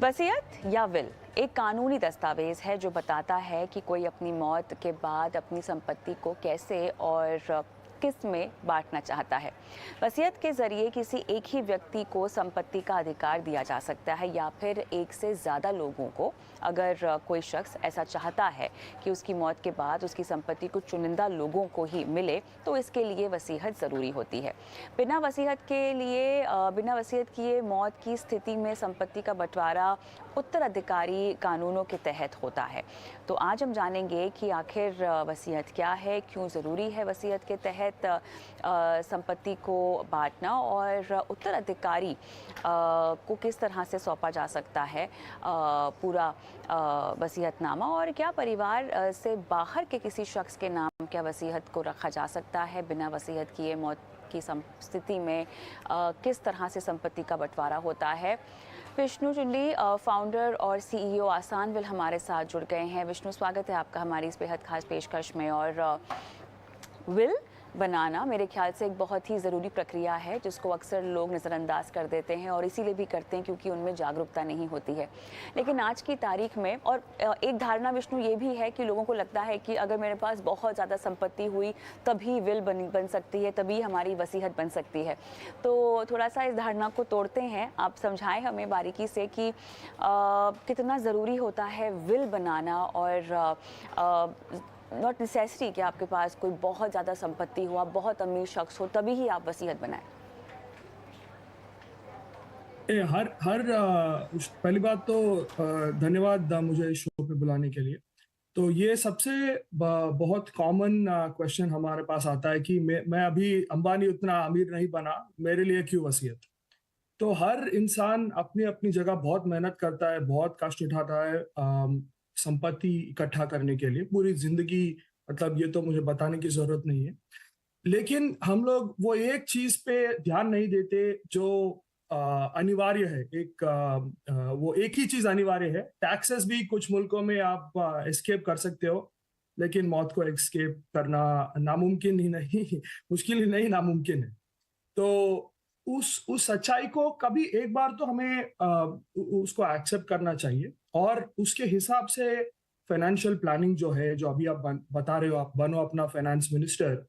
वसीयत या विल एक कानूनी दस्तावेज है जो बताता है कि कोई अपनी मौत के बाद अपनी संपत्ति को कैसे और किस में बांटना चाहता है। वसीयत के जरिए किसी एक ही व्यक्ति को संपत्ति का अधिकार दिया जा सकता है या फिर एक से ज़्यादा लोगों को, अगर कोई शख्स ऐसा चाहता है कि उसकी मौत के बाद उसकी संपत्ति कुछ चुनिंदा लोगों को ही मिले तो इसके लिए वसीयत ज़रूरी होती है। बिना वसीयत किए मौत की स्थिति में संपत्ति का बंटवारा उत्तराधिकारी कानूनों के तहत होता है। तो आज हम जानेंगे कि आखिर वसीयत क्या है, क्यों ज़रूरी है वसीयत के तहत संपत्ति को बांटना और उत्तराधिकारी को किस तरह से सौंपा जा सकता है पूरा वसीयतनामा, और क्या परिवार से बाहर के किसी शख्स के नाम क्या वसीयत को रखा जा सकता है। बिना वसीयत किए मौत की स्थिति में किस तरह से संपत्ति का बंटवारा होता है। विष्णु चुंडली, फाउंडर और सीईओ आसान विल हमारे साथ जुड़ गए हैं। विष्णु, स्वागत है आपका हमारी इस बेहद खास पेशकश में। और विल बनाना मेरे ख्याल से एक बहुत ही ज़रूरी प्रक्रिया है जिसको अक्सर लोग नज़रअंदाज कर देते हैं, और इसीलिए भी करते हैं क्योंकि उनमें जागरूकता नहीं होती है। लेकिन आज की तारीख में, और एक धारणा विष्णु ये भी है कि लोगों को लगता है कि अगर मेरे पास बहुत ज़्यादा संपत्ति हुई तभी विल बन सकती है, तभी हमारी वसीयत बन सकती है। तो थोड़ा सा इस धारणा को तोड़ते हैं, आप समझाएं हमें बारीकी से कि कितना ज़रूरी होता है विल बनाना, और नॉट नेसेसरी कि आपके पास कोई बहुत ज़्यादा संपत्ति हो, आप बहुत अमीर शख्स हो तभी ही आप वसीयत बनाएं। हर हर पहली बात तो धन्यवाद मुझे इस शो पे बुलाने के लिए। तो ये सबसे बहुत कॉमन क्वेश्चन हमारे पास आता है कि मैं अभी अंबानी उतना अमीर नहीं बना, मेरे लिए क्यों वसीयत। तो हर इंसान अपनी अपनी जगह बहुत मेहनत करता है, बहुत कष्ट उठाता है संपत्ति इकट्ठा करने के लिए पूरी जिंदगी। मतलब ये तो मुझे बताने की जरूरत नहीं है, लेकिन हम लोग वो एक चीज पे ध्यान नहीं देते जो अनिवार्य है। वो एक ही चीज अनिवार्य है। टैक्सेस भी कुछ मुल्कों में आप एस्केप कर सकते हो, लेकिन मौत को एस्केप करना नामुमकिन ही नहीं मुश्किल ही नहीं, नामुमकिन है। तो उस सच्चाई को कभी एक बार तो हमें उसको एक्सेप्ट करना चाहिए, और उसके हिसाब से फाइनेंशियल प्लानिंग जो है, जो अभी आप बता रहे हो, आप बनो अपना फाइनेंस मिनिस्टर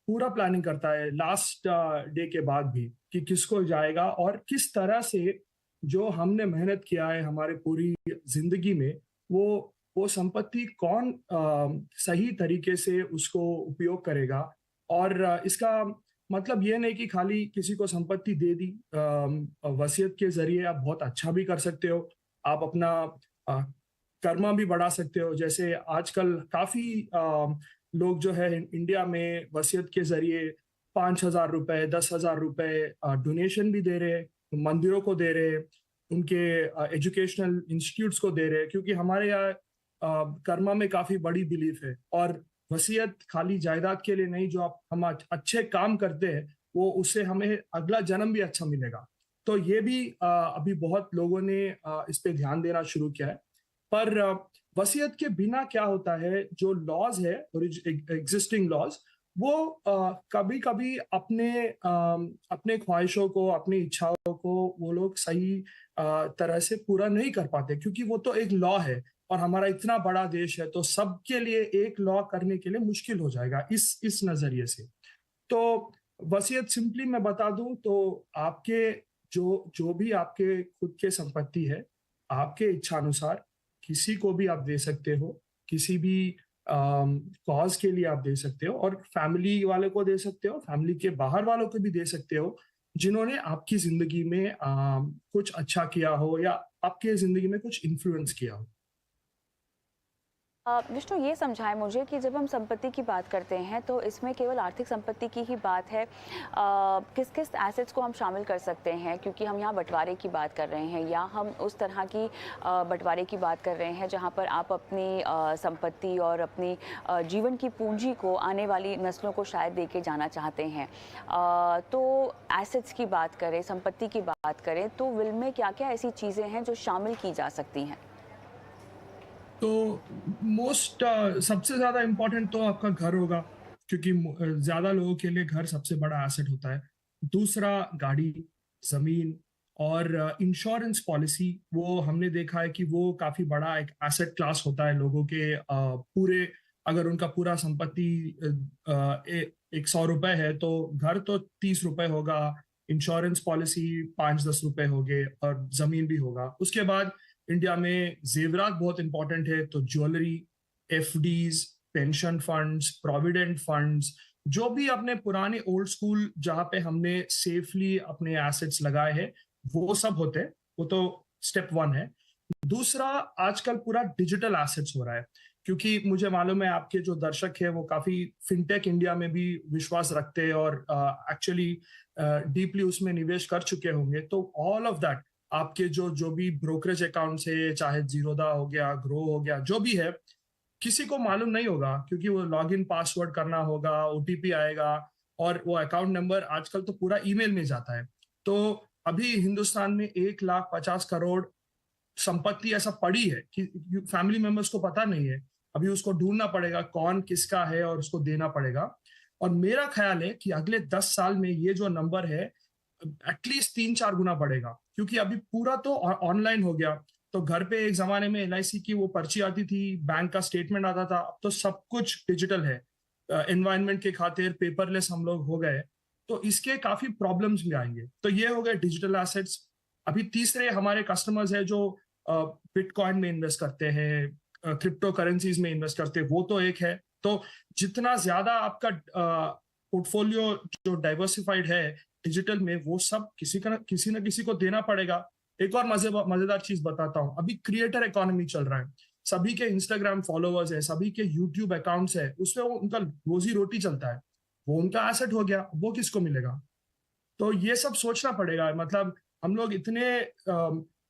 पूरा प्लानिंग करता है लास्ट डे के बाद भी कि किसको जाएगा और किस तरह से जो हमने मेहनत किया है हमारे पूरी जिंदगी में, वो संपत्ति कौन सही तरीके से उसको उपयोग करेगा। और इसका मतलब ये नहीं कि खाली किसी को संपत्ति दे दी। वसीयत के जरिए आप बहुत अच्छा भी कर सकते हो, आप अपना कर्मा भी बढ़ा सकते हो। जैसे आजकल काफी लोग जो है इंडिया में वसीयत के जरिए 5,000 रुपए, 10,000 रुपए डोनेशन भी दे रहे हैं, मंदिरों को दे रहे हैं, उनके एजुकेशनल इंस्टीट्यूट्स को दे रहे हैं, क्योंकि हमारे यहाँ कर्मा में काफी बड़ी बिलीफ है। और वसीयत खाली जायदाद के लिए नहीं, जो हम अच्छे काम करते हैं वो उससे हमें अगला जन्म भी अच्छा मिलेगा। तो ये भी अभी बहुत लोगों ने इस पे ध्यान देना शुरू किया है। पर वसीयत के बिना क्या होता है, जो लॉज है, एग्जिस्टिंग लॉज, वो कभी कभी अपने ख्वाहिशों को, अपनी इच्छाओं को वो लोग सही तरह से पूरा नहीं कर पाते, क्योंकि वो तो एक लॉ है और हमारा इतना बड़ा देश है, तो सबके लिए एक लॉ करने के लिए मुश्किल हो जाएगा इस नजरिए से। तो वसीयत सिंपली मैं बता दूं तो आपके जो भी आपके खुद के संपत्ति है, आपके इच्छा अनुसार किसी को भी आप दे सकते हो, किसी भी कॉज के लिए आप दे सकते हो, और फैमिली वाले को दे सकते हो, फैमिली के बाहर वालों को भी दे सकते हो जिन्होंने आपकी जिंदगी में कुछ अच्छा किया हो या आपके जिंदगी में कुछ इन्फ्लुएंस किया हो। विष्णु, ये समझाएं मुझे कि जब हम संपत्ति की बात करते हैं तो इसमें केवल आर्थिक संपत्ति की ही बात है, किस किस एसेट्स को हम शामिल कर सकते हैं, क्योंकि हम यहाँ बंटवारे की बात कर रहे हैं, या हम उस तरह की बंटवारे की बात कर रहे हैं जहाँ पर आप अपनी संपत्ति और अपनी जीवन की पूंजी को आने वाली नस्लों को शायद दे के जाना चाहते हैं। तो एसेट्स की बात करें, संपत्ति की बात करें, तो विल में क्या क्या ऐसी चीज़ें हैं जो शामिल की जा सकती हैं? तो सबसे ज्यादा इम्पोर्टेंट तो आपका घर होगा, क्योंकि ज्यादा लोगों के लिए घर सबसे बड़ा एसेट होता है। दूसरा गाड़ी, जमीन और इंश्योरेंस पॉलिसी, वो हमने देखा है कि वो काफी बड़ा एक एसेट क्लास होता है लोगों के पूरे, अगर उनका पूरा संपत्ति 100 रुपए है तो घर तो 30 रुपए होगा, इंश्योरेंस पॉलिसी 5-10 रुपए हो गए और जमीन भी होगा। उसके बाद इंडिया में जेवरात बहुत इंपॉर्टेंट है, तो jewellery, FDs, pension funds, provident funds, जो भी अपने पुराने ओल्ड स्कूल जहां पे हमने सेफली अपने एसेट्स लगाए हैं, वो सब होते हैं। वो तो स्टेप 1 है। दूसरा, आजकल पूरा डिजिटल एसेट्स हो रहा है, क्योंकि मुझे मालूम है आपके जो दर्शक है वो काफी फिनटेक इंडिया में भी विश्वास रखते हैं और एक्चुअली डीपली उसमें निवेश कर चुके होंगे। तो ऑल ऑफ दैट, आपके जो भी ब्रोकरेज अकाउंट्स है, चाहे जीरोदा हो गया, ग्रो हो गया, जो भी है, किसी को मालूम नहीं होगा, क्योंकि वो लॉगिन पासवर्ड करना होगा, ओटीपी आएगा, और वो अकाउंट नंबर आजकल तो पूरा ईमेल में जाता है। तो अभी हिंदुस्तान में 1,50,000 करोड़ संपत्ति ऐसा पड़ी है कि फैमिली मेंबर्स को पता नहीं है। अभी उसको ढूंढना पड़ेगा कौन किसका है और उसको देना पड़ेगा। और मेरा ख्याल है कि अगले 10 साल में ये जो नंबर है एटलीस्ट 3-4 गुना बढ़ेगा, क्योंकि अभी पूरा तो ऑनलाइन हो गया। तो घर पे एक जमाने में एलआईसी की वो पर्ची आती थी, बैंक का स्टेटमेंट आता था, अब तो सब कुछ डिजिटल है। एनवायरनमेंट के खातिर पेपरलेस हम लोग हो गए, तो इसके काफी प्रॉब्लम्स भी आएंगे। तो ये हो गए डिजिटल एसेट्स। अभी तीसरे हमारे कस्टमर्स है जो बिटकॉइन में इन्वेस्ट करते हैं, क्रिप्टो करेंसीज में इन्वेस्ट करते हैं, वो तो एक है। तो जितना ज्यादा आपका पोर्टफोलियो जो डाइवर्सिफाइड है डिजिटल में, वो सब किसी न किसी को देना पड़ेगा। एक और मजेदार चीज बताता हूँ, अभी क्रिएटर इकोनॉमी चल रहा है। सभी के इंस्टाग्राम फॉलोअर्स है, सभी के यूट्यूब अकाउंट्स है, उसमें वो उनका रोजी रोटी चलता है, वो उनका एसेट हो गया, वो किसको मिलेगा? तो ये सब सोचना पड़ेगा। मतलब हम लोग इतने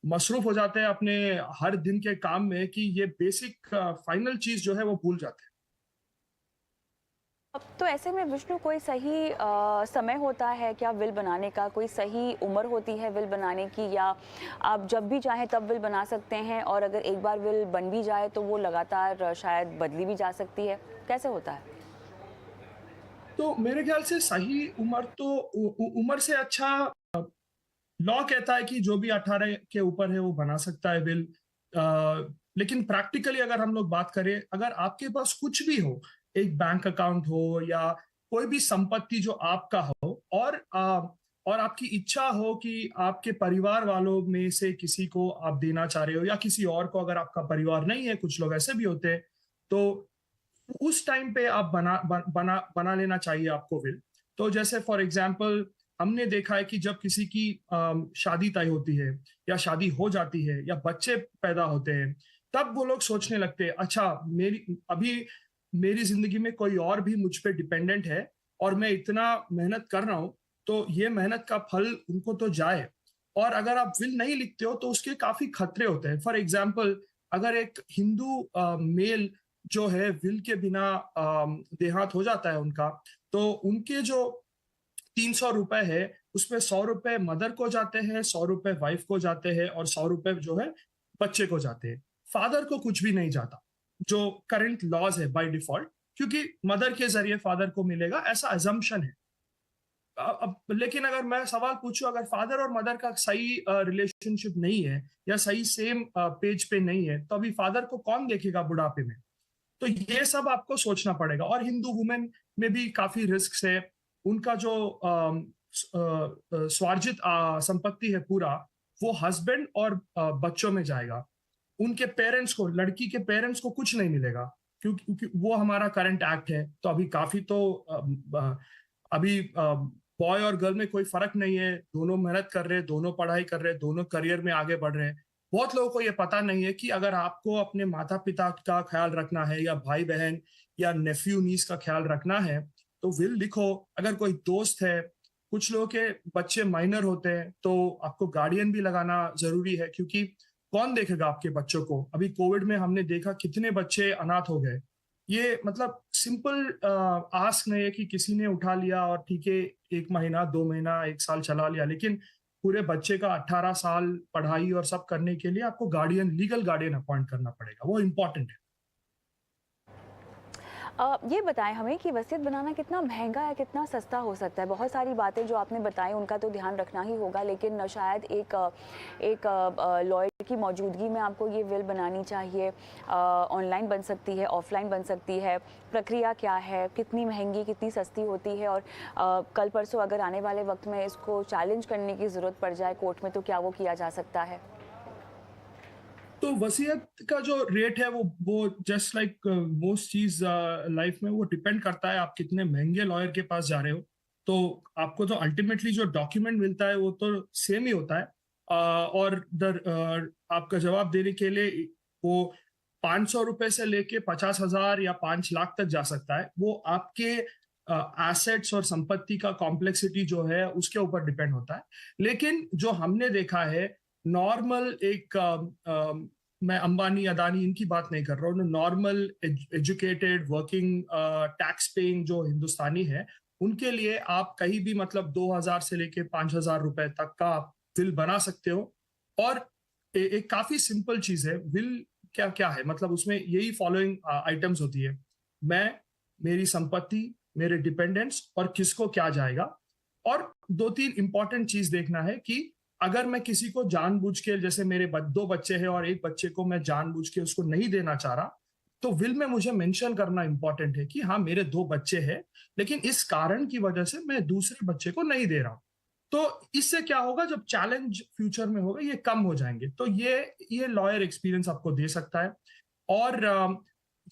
मसरूफ हो जाते हैं अपने हर दिन के काम में कि ये बेसिक फाइनल चीज जो है वो भूल जाते हैं। अब तो ऐसे में विष्णु, कोई सही समय होता है क्या विल बनाने का? कोई सही उम्र होती है विल बनाने की, या आप जब भी चाहें तब विल बना सकते हैं, और अगर एक बार विल बन भी जाए तो वो लगातार शायद बदली भी जा सकती है? कैसे होता है? तो मेरे ख्याल से सही उम्र तो उम्र से अच्छा, लॉ कहता है कि जो भी 18 के ऊपर है वो बना सकता है विल। लेकिन प्रैक्टिकली अगर हम लोग बात करें, अगर आपके पास कुछ भी हो, एक बैंक अकाउंट हो या कोई भी संपत्ति जो आपका हो, और आपकी इच्छा हो कि आपके परिवार वालों में से किसी को आप देना चाह रहे हो, या किसी और को, अगर आपका परिवार नहीं है, कुछ लोग ऐसे भी होते हैं, तो उस टाइम पे आप बना लेना चाहिए आपको विल। तो जैसे फॉर एग्जांपल, हमने देखा है कि जब किसी की शादी तय होती है, या शादी हो जाती है, या बच्चे पैदा होते हैं, तब वो लोग सोचने लगते हैं, अच्छा मेरी जिंदगी में कोई और भी मुझ पे डिपेंडेंट है, और मैं इतना मेहनत कर रहा हूँ, तो ये मेहनत का फल उनको तो जाए। और अगर आप विल नहीं लिखते हो तो उसके काफी खतरे होते हैं। फॉर एग्जाम्पल, अगर एक हिंदू मेल जो है विल के बिना देहांत हो जाता है उनका, तो उनके जो 300 रुपए है, उसमें 100 रुपए मदर को जाते हैं, 100 रुपए वाइफ को जाते हैं, और 100 रुपए जो है बच्चे को जाते हैं। फादर को कुछ भी नहीं जाता, जो करंट लॉज है बाय डिफॉल्ट, क्योंकि मदर के जरिए फादर को मिलेगा, ऐसा अजम्पशन है। अब लेकिन अगर मैं सवाल पूछूं, अगर फादर और मदर का सही रिलेशनशिप नहीं है, या सही सेम पेज पे नहीं है, तो अभी फादर को कौन देखेगा बुढ़ापे में? तो ये सब आपको सोचना पड़ेगा। और हिंदू वुमेन में भी काफी रिस्क है। उनका जो स्वार्जित संपत्ति है पूरा, वो हस्बैंड और बच्चों में जाएगा। उनके पेरेंट्स को, लड़की के पेरेंट्स को कुछ नहीं मिलेगा, क्योंकि वो हमारा करंट एक्ट है। तो अभी काफी तो अभी बॉय और गर्ल में कोई फर्क नहीं है, दोनों मेहनत कर रहे हैं, दोनों पढ़ाई कर रहे हैं, दोनों करियर में आगे बढ़ रहे हैं। बहुत लोगों को ये पता नहीं है कि अगर आपको अपने माता पिता का ख्याल रखना है, या भाई बहन या नेफ्यू नीस का ख्याल रखना है, तो विल लिखो। अगर कोई दोस्त है, कुछ लोगों के बच्चे माइनर होते हैं, तो आपको गार्डियन भी लगाना जरूरी है, क्योंकि कौन देखेगा आपके बच्चों को? अभी कोविड में हमने देखा कितने बच्चे अनाथ हो गए। ये मतलब सिंपल आस्क नहीं है कि किसी ने उठा लिया और ठीक है 1 महीना 2 महीना 1 साल चला लिया, लेकिन पूरे बच्चे का 18 साल पढ़ाई और सब करने के लिए आपको गार्डियन, लीगल गार्डियन अपॉइंट करना पड़ेगा, वो इम्पोर्टेंट है। ये बताएं हमें कि वसीयत बनाना कितना महंगा या कितना सस्ता हो सकता है? बहुत सारी बातें जो आपने बताई उनका तो ध्यान रखना ही होगा, लेकिन शायद एक लॉयर की मौजूदगी में आपको ये विल बनानी चाहिए। ऑनलाइन बन सकती है, ऑफलाइन बन सकती है, प्रक्रिया क्या है, कितनी महंगी कितनी सस्ती होती है, और कल परसों अगर आने वाले वक्त में इसको चैलेंज करने की ज़रूरत पड़ जाए कोर्ट में तो क्या वो किया जा सकता है? तो वसीयत का जो रेट है वो जस्ट लाइक मोस्ट चीज लाइफ में वो डिपेंड करता है आप कितने महंगे लॉयर के पास जा रहे हो। तो आपको तो अल्टीमेटली जो डॉक्यूमेंट मिलता है वो तो सेम ही होता है। और आपका जवाब देने के लिए वो 500 रुपए से लेके 50,000 या 5 लाख तक जा सकता है। वो आपके एसेट्स और संपत्ति का कॉम्प्लेक्सिटी जो है उसके ऊपर डिपेंड होता है। लेकिन जो हमने देखा है नॉर्मल एक मैं अंबानी अदानी इनकी बात नहीं कर रहा हूँ, normal educated working tax paying जो हिंदुस्तानी है उनके लिए आप कहीं भी मतलब 2,000 से लेके 5,000 रुपए तक का बिल बना सकते हो। और एक काफी सिंपल चीज है बिल। क्या क्या है मतलब उसमें यही फॉलोइंग आइटम्स होती है। मैं, मेरी संपत्ति, मेरे डिपेंडेंट्स और किसको क्या जाएगा। और दो तीन इंपॉर्टेंट चीज देखना है कि अगर मैं किसी को जानबूझ के, जैसे मेरे 2 बच्चे हैं और एक बच्चे को मैं जानबूझ के उसको नहीं देना चाह रहा, तो विल में मुझे मेंशन करना इंपॉर्टेंट है कि हाँ मेरे 2 बच्चे हैं लेकिन इस कारण की वजह से मैं दूसरे बच्चे को नहीं दे रहा। तो इससे क्या होगा, जब चैलेंज फ्यूचर में होगा ये कम हो जाएंगे। तो ये लॉयर एक्सपीरियंस आपको दे सकता है। और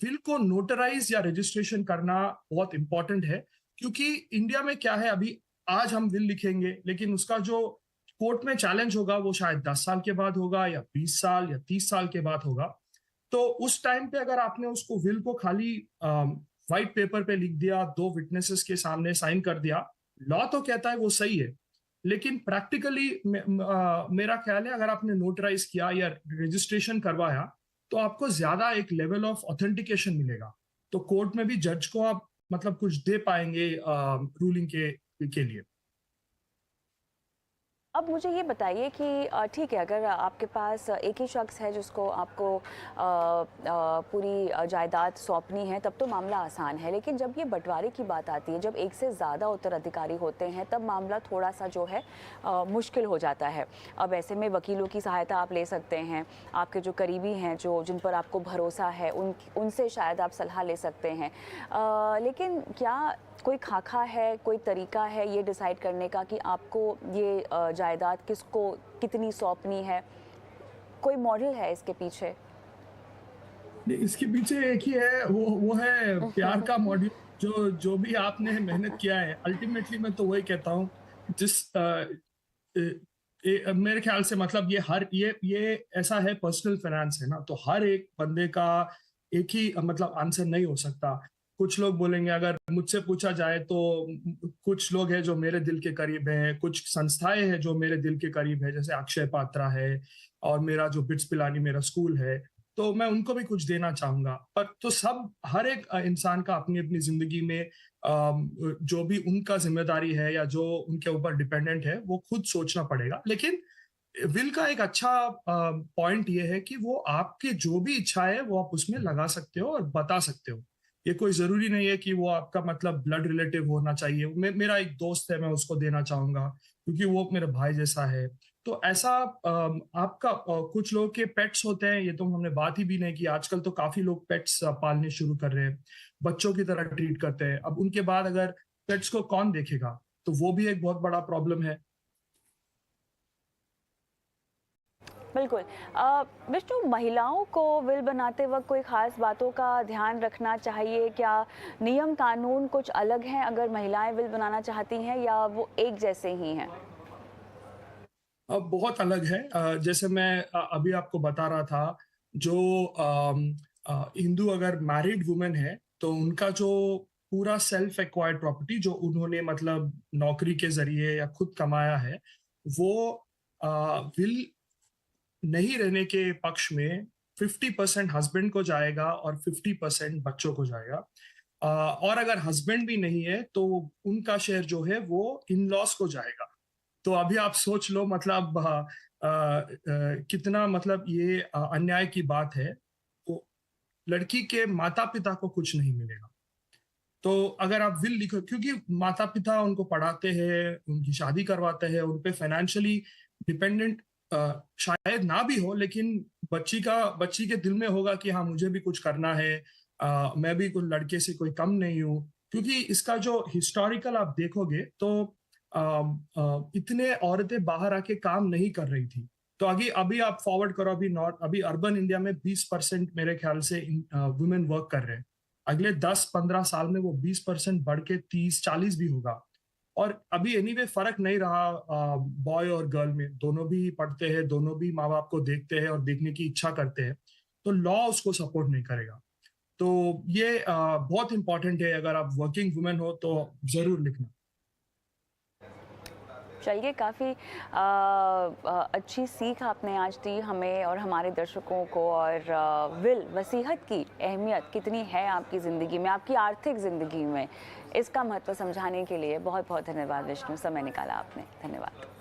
विल को नोटराइज या रजिस्ट्रेशन करना बहुत इंपॉर्टेंट है, क्योंकि इंडिया में क्या है, अभी आज हम विल लिखेंगे लेकिन उसका जो कोर्ट में चैलेंज होगा वो शायद 10 साल के बाद होगा या 20 साल या 30 साल के बाद होगा। तो उस टाइम पे अगर आपने उसको विल को खाली व्हाइट पेपर पे लिख दिया, 2 विटनेसेस के सामने साइन कर दिया, लॉ तो कहता है वो सही है, लेकिन प्रैक्टिकली मेरा ख्याल है अगर आपने नोटराइज किया या रजिस्ट्रेशन करवाया तो आपको ज्यादा एक लेवल ऑफ ऑथेंटिकेशन मिलेगा। तो कोर्ट में भी जज को आप मतलब कुछ दे पाएंगे रूलिंग के लिए। अब मुझे ये बताइए कि ठीक है, अगर आपके पास एक ही शख्स है जिसको आपको पूरी जायदाद सौंपनी है तब तो मामला आसान है, लेकिन जब ये बंटवारे की बात आती है, जब एक से ज़्यादा उत्तराधिकारी होते हैं तब मामला थोड़ा सा जो है मुश्किल हो जाता है। अब ऐसे में वकीलों की सहायता आप ले सकते हैं, आपके जो करीबी हैं जो जिन पर आपको भरोसा है उनसे शायद आप सलाह ले सकते हैं। लेकिन क्या कोई खाका है, कोई तरीका है ये डिसाइड करने का कि आपको ये जायदाद किसको कितनी सौंपनी है? कोई मॉडल है इसके पीछे? इसके पीछे एक ही है, वो है प्यार का मॉड्यूल। जो जो भी आपने मेहनत किया है अल्टीमेटली मैं तो वही कहता हूँ। जिस मेरे ख्याल से मतलब ये ऐसा है, पर्सनल फाइनेंस है ना, तो हर एक बंदे का एक ही मतलब आंसर नहीं हो सकता। कुछ लोग बोलेंगे, अगर मुझसे पूछा जाए तो कुछ लोग हैं जो मेरे दिल के करीब हैं, कुछ संस्थाएं हैं जो मेरे दिल के करीब है, जैसे अक्षय पात्रा है और मेरा जो बिट्स पिलानी मेरा स्कूल है, तो मैं उनको भी कुछ देना चाहूंगा। पर तो सब हर एक इंसान का अपनी अपनी जिंदगी में जो भी उनका जिम्मेदारी है या जो उनके ऊपर डिपेंडेंट है वो खुद सोचना पड़ेगा। लेकिन विल का एक अच्छा पॉइंट ये है कि वो आपकी जो भी इच्छा है वो आप उसमें लगा सकते हो और बता सकते हो। ये कोई जरूरी नहीं है कि वो आपका मतलब ब्लड रिलेटिव होना चाहिए। मेरा एक दोस्त है, मैं उसको देना चाहूंगा क्योंकि वो मेरे भाई जैसा है। तो ऐसा आपका कुछ लोगों के पेट्स होते हैं, ये तो हमने बात ही भी नहीं की। आजकल तो काफी लोग पेट्स पालने शुरू कर रहे हैं, बच्चों की तरह ट्रीट करते हैं। अब उनके बाद अगर पेट्स को कौन देखेगा, तो वो भी एक बहुत बड़ा प्रॉब्लम है। बिल्कुल। विष्णु, महिलाओं को विल बनाते वक्त कोई ख़ास बातों का ध्यान रखना चाहिए क्या? नियम कानून कुछ अलग हैं अगर महिलाएं विल बनाना चाहती हैं, या वो एक जैसे ही हैं? अब बहुत अलग है। जैसे मैं अभी आपको बता रहा था, जो हिंदू अगर मैरिड वुमेन है तो उनका जो पूरा सेल्फ एक्वायर्ड प्रॉपर्टी जो उन्होंने मतलब नौकरी के जरिए या खुद कमाया है, वो विल नहीं रहने के पक्ष में 50% हस्बैंड को जाएगा और 50% बच्चों को जाएगा। और अगर हस्बैंड भी नहीं है तो उनका शेयर जो है वो इन लॉस को जाएगा। तो अभी आप सोच लो मतलब कितना मतलब ये अन्याय की बात है। तो लड़की के माता पिता को कुछ नहीं मिलेगा। तो अगर आप विल लिखो, क्योंकि माता पिता उनको पढ़ाते हैं, उनकी शादी करवाते हैं, उन पे फाइनेंशियली डिपेंडेंट शायद ना भी हो, लेकिन बच्ची के दिल में होगा कि हाँ मुझे भी कुछ करना है, मैं भी कोई लड़के से कोई कम नहीं हूँ। क्योंकि इसका जो हिस्टोरिकल आप देखोगे तो इतने औरतें बाहर आके काम नहीं कर रही थी। तो अभी अभी आप फॉरवर्ड करो, अभी अर्बन इंडिया में 20% मेरे ख्याल से वुमेन वर्क कर रहे हैं। अगले 10-15 साल में वो 20% बढ़ के 30-40 भी होगा। और अभी एनीवे फर्क नहीं रहा बॉय और गर्ल में, दोनों भी पढ़ते हैं, दोनों भी माँ बाप को देखते हैं और देखने की इच्छा करते हैं। तो लॉ उसको सपोर्ट नहीं करेगा। तो ये बहुत इंपॉर्टेंट है, अगर आप वर्किंग वुमेन हो तो जरूर लिखना। चलिए, काफ़ी अच्छी सीख आपने आज दी हमें और हमारे दर्शकों को। और विल वसीयत की अहमियत कितनी है आपकी ज़िंदगी में, आपकी आर्थिक ज़िंदगी में, इसका महत्व समझाने के लिए बहुत बहुत धन्यवाद विष्णु, समय निकाला आपने। धन्यवाद।